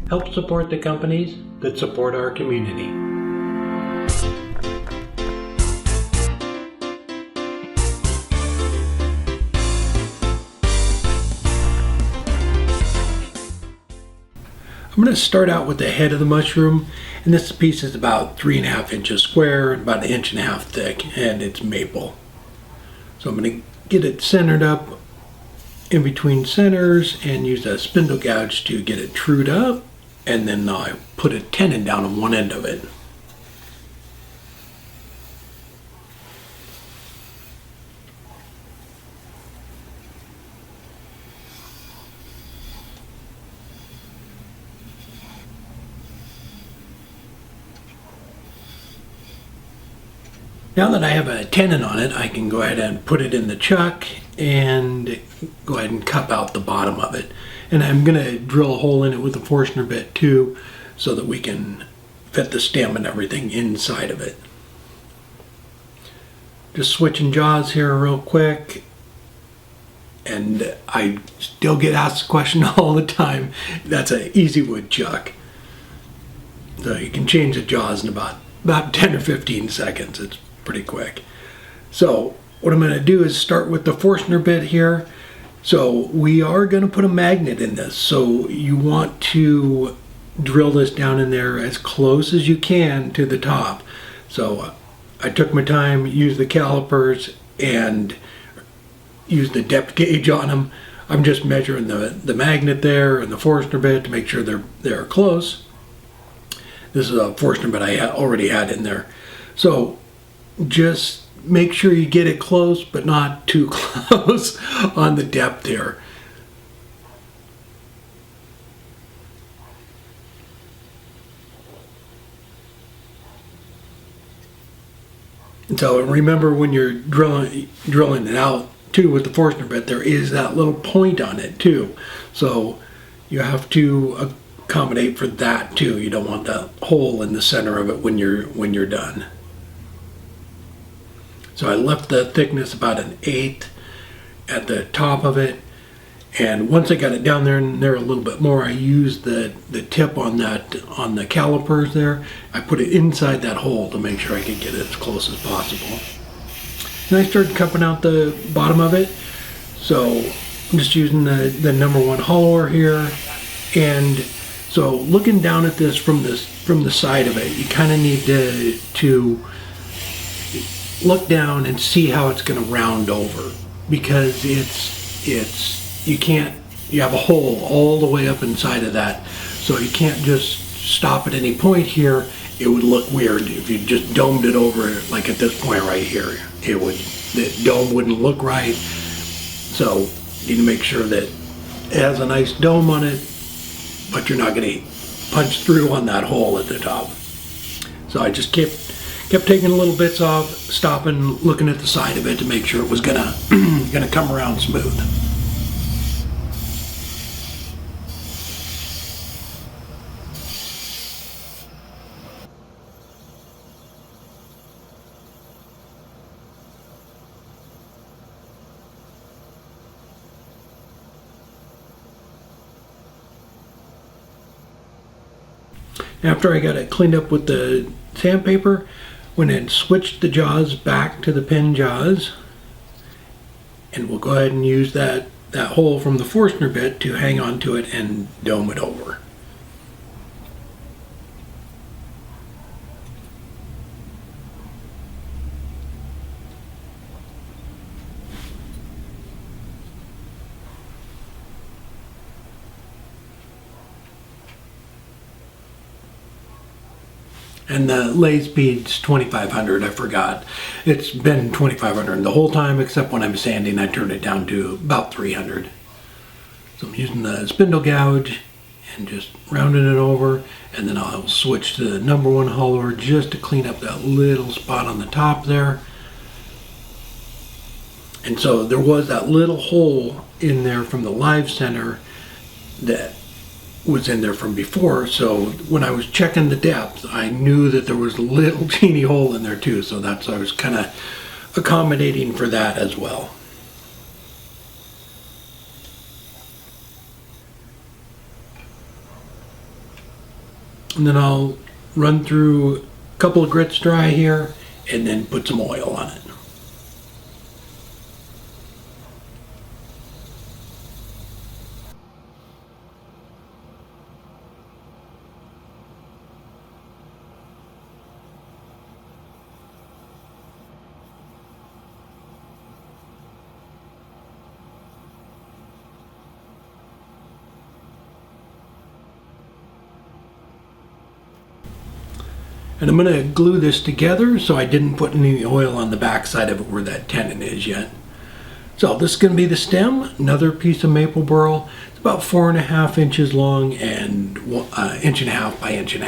Help support the companies that support our community. I'm going to start out with the head of the mushroom, and this piece is about 3.5 inches square and about 1.5 inches thick, and it's maple. So I'm going to get it centered up in between centers and use a spindle gouge to get it trued up, and then I put a tenon down on one end of it. Now that I have a tenon on it, I can go ahead and put it in the chuck and go ahead and cup out the bottom of it. And I'm going to drill a hole in it with a Forstner bit too, so that we can fit the stem and everything inside of it. Just switching jaws here real quick. And I still get asked the question all the time. That's an easy wood chuck. So you can change the jaws in about 10 or 15 seconds. It's pretty quick. So what I'm going to do is start with the Forstner bit here. So we are going to put a magnet in this. So you want to drill this down in there as close as you can to the top. So I took my time, used the calipers, and used the depth gauge on them. I'm just measuring the magnet there and the Forstner bit to make sure they're close. This is a Forstner bit I already had in there. So just make sure you get it close, but not too close on the depth here. And so remember, when you're drilling it out too with the Forstner bit, there is that little point on it too. So you have to accommodate for that too. You don't want that hole in the center of it when you're done. So I left the thickness about 1/8 at the top of it, and once I got it down there and there a little bit more, I used the tip on the calipers there. I put it inside that hole to make sure I could get it as close as possible. And I started cupping out the bottom of it. So I'm just using the number 1 hollower here, and so looking down at this from the side of it, you kind of need to look down and see how it's going to round over, because you have a hole all the way up inside of that, so you can't just stop at any point here. It would look weird if you just domed it over, like at this point right here. The dome wouldn't look right. So you need to make sure that it has a nice dome on it, but you're not going to punch through on that hole at the top. So I just kept taking little bits off, stopping, looking at the side of it to make sure it was gonna come around smooth. After I got it cleaned up with the sandpaper, went and switched the jaws back to the pin jaws, and we'll go ahead and use that hole from the Forstner bit to hang on to it and dome it over. And the lathe speed's 2500, I forgot. It's been 2500 the whole time, except when I'm sanding, I turned it down to about 300. So I'm using the spindle gouge and just rounding it over, and then I'll switch to the number 1 hollower just to clean up that little spot on the top there. And so there was that little hole in there from the live center that was in there from before, so when I was checking the depth, I knew that there was a little teeny hole in there too, so that's I was kind of accommodating for that as well. And then I'll run through a couple of grits dry here and then put some oil on it. And I'm going to glue this together, so I didn't put any oil on the back side of it where that tenon is yet. So this is going to be the stem, another piece of maple burl. It's about 4.5 inches long and 1.5 inches by 1.5 inches.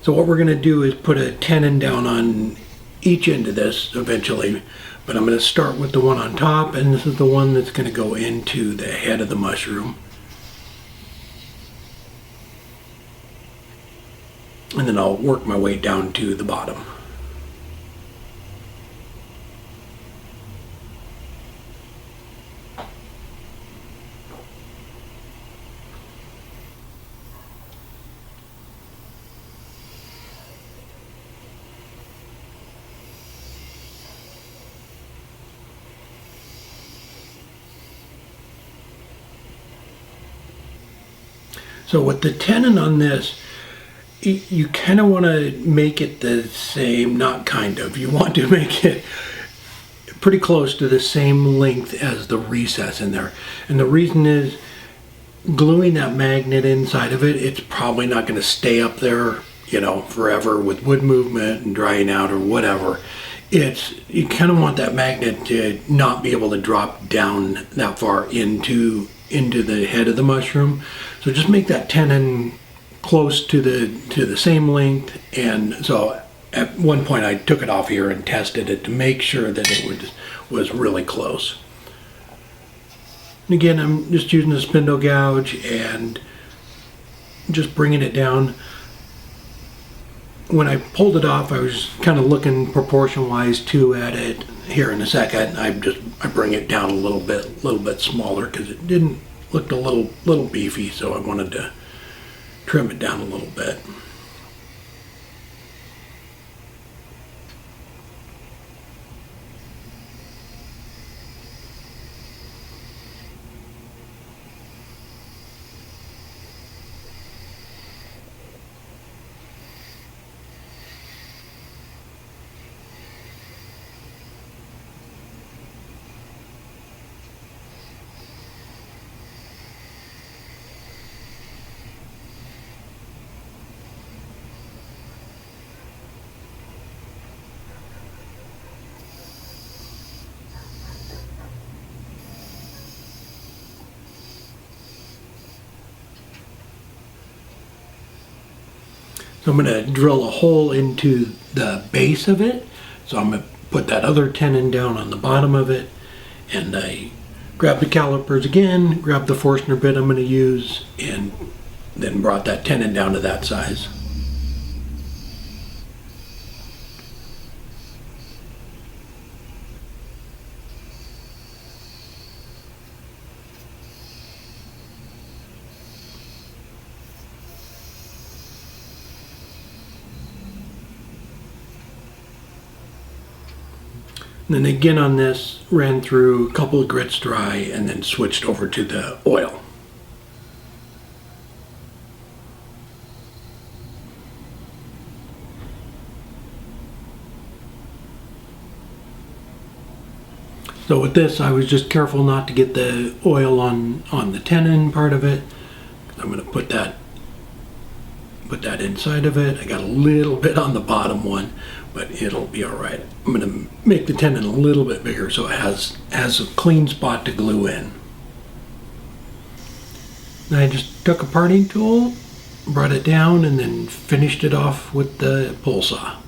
So what we're going to do is put a tenon down on each end of this eventually, but I'm going to start with the one on top, and this is the one that's going to go into the head of the mushroom. And then I'll work my way down to the bottom. So with the tenon on this, you kind of want to make it the same, not kind of, you want to make it pretty close to the same length as the recess in there. And the reason is, gluing that magnet inside of it, it's probably not going to stay up there, you know, forever with wood movement and drying out or whatever. You kind of want that magnet to not be able to drop down that far into the head of the mushroom. So just make that tenon close to the same length. And so at one point I took it off here and tested it to make sure that it was really close. And again, I'm just using the spindle gouge and just bringing it down. When I pulled it off, I was kind of looking proportion wise too at it. Here in a second, I bring it down a little bit smaller because it looked a little beefy, so I wanted to trim it down a little bit. So I'm going to drill a hole into the base of it. So I'm going to put that other tenon down on the bottom of it, and I grab the calipers again, grab the Forstner bit I'm going to use, and then brought that tenon down to that size. And then again on this, ran through a couple of grits dry and then switched over to the oil. So with this, I was just careful not to get the oil on the tenon part of it. I'm going to put that inside of it. I got a little bit on the bottom one, but it'll be all right. I'm going to make the tenon a little bit bigger so it has a clean spot to glue in. And I just took a parting tool, brought it down, and then finished it off with the pull saw.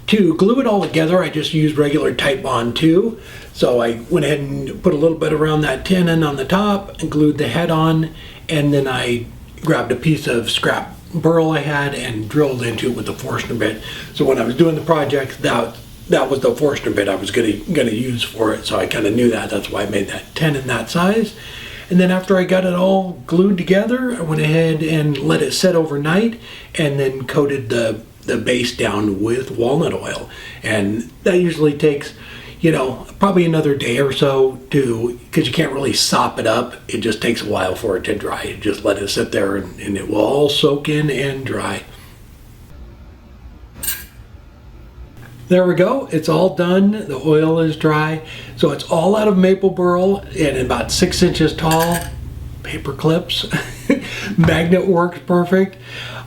To glue it all together, I just used regular Titebond 2. So I went ahead and put a little bit around that tenon on the top and glued the head on, and then I grabbed a piece of scrap Burl I had and drilled into it with the Forstner bit. So when I was doing the project, that was the Forstner bit I was gonna use for it. So I kind of knew that. That's why I made that tenon that size. And then after I got it all glued together, I went ahead and let it set overnight, and then coated the base down with walnut oil. And that usually takes, you know, probably another day or so because you can't really sop it up. It just takes a while for it to dry. You just let it sit there and it will all soak in and dry. There we go. It's all done. The oil is dry. So it's all out of maple burl and about 6 inches tall. Paper clips. Magnet works perfect.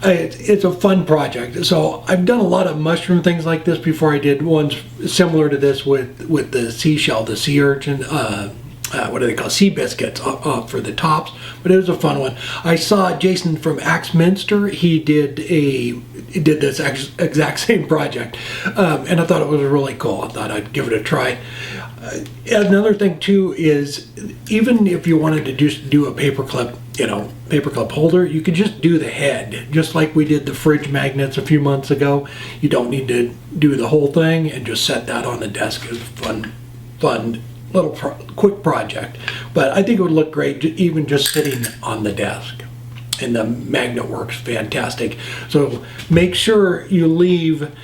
It's a fun project. So I've done a lot of mushroom things like this before. I did ones similar to this with the seashell, the sea urchin, what do they call, sea biscuits for the tops. But it was a fun one. I saw Jason from Axminster. He did this exact same project, and I thought it was really cool. I thought I'd give it a try. Another thing too is, even if you wanted to just do a paperclip, paperclip holder, you could just do the head, just like we did the fridge magnets a few months ago. You don't need to do the whole thing, and just set that on the desk. It's a fun little quick project. But I think it would look great even just sitting on the desk. And the magnet works fantastic. So make sure you leave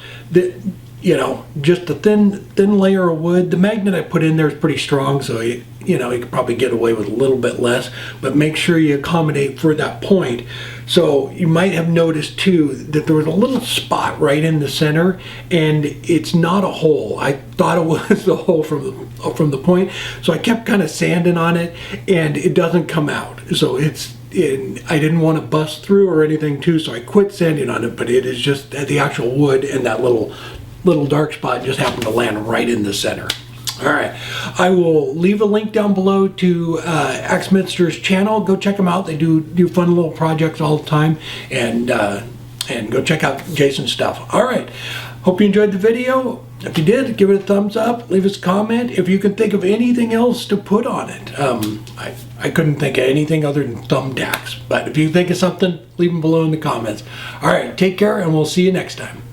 just a thin layer of wood. The magnet I put in there is pretty strong, so you could probably get away with a little bit less, but make sure you accommodate for that point. So you might have noticed too that there was a little spot right in the center, and it's not a hole. I thought it was the hole from the point, so I kept kind of sanding on it, and it doesn't come out. So I didn't want to bust through or anything too, so I quit sanding on it. But it is just the actual wood, and that little dark spot just happened to land right in the center. All right, I will leave a link down below to Axminster's channel. Go check them out. They do fun little projects all the time, and go check out Jason's stuff. All right, hope you enjoyed the video. If you did, give it a thumbs up. Leave us a comment if you can think of anything else to put on it. I couldn't think of anything other than thumbtacks, but if you think of something, leave them below in the comments. All right, take care, and we'll see you next time.